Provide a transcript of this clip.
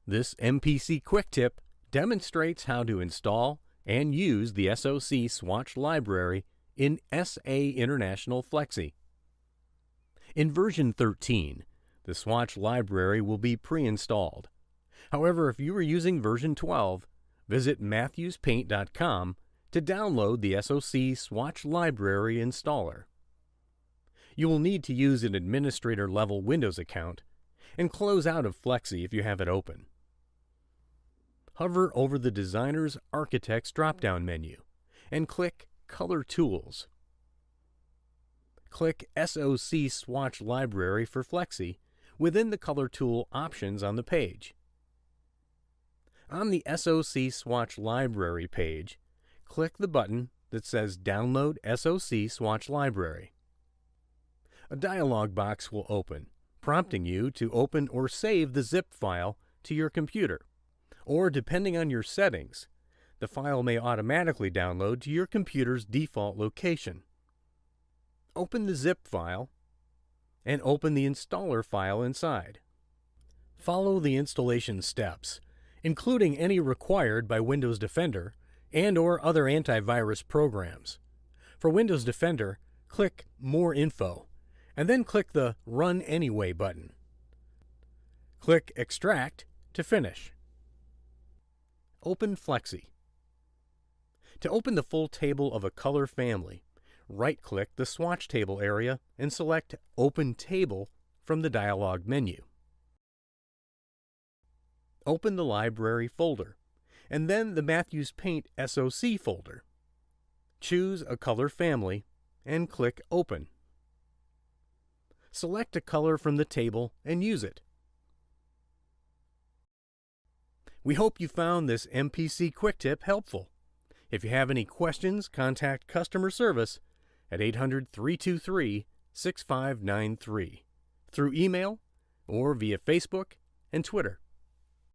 This MPC quick tip demonstrates how to install and use the SOC Swatch library in SAi International Flexi. In version 13, the Swatch library will be pre-installed. However, if you are using version 12, visit matthewspaint.com to download the SOC Swatch library installer. You will need to use an administrator-level Windows account and close out of Flexi if you have it open. Hover over the Designer's Architects drop-down menu and click Color Tools. Click SOC Swatch Library for Flexi within the Color Tool options on the page. On the SOC Swatch Library page, click the button that says Download SOC Swatch Library. A dialog box will open, prompting you to open or save the zip file to your computer, or depending on your settings, the file may automatically download to your computer's default location. Open the zip file and open the installer file inside. Follow the installation steps, including any required by Windows Defender and/or other antivirus programs. For Windows Defender, click More Info, and then click the Run Anyway button. Click Extract to finish. Open Flexi. To open the full table of a color family, right-click the Swatch Table area and select Open Table from the dialog menu. Open the Library folder, and then the Matthews Paint SOC folder. Choose a color family and click Open. Select a color from the table and use it. We hope you found this MPC quick tip helpful. If you have any questions, contact customer service at 800-323-6593 through email or via Facebook and Twitter.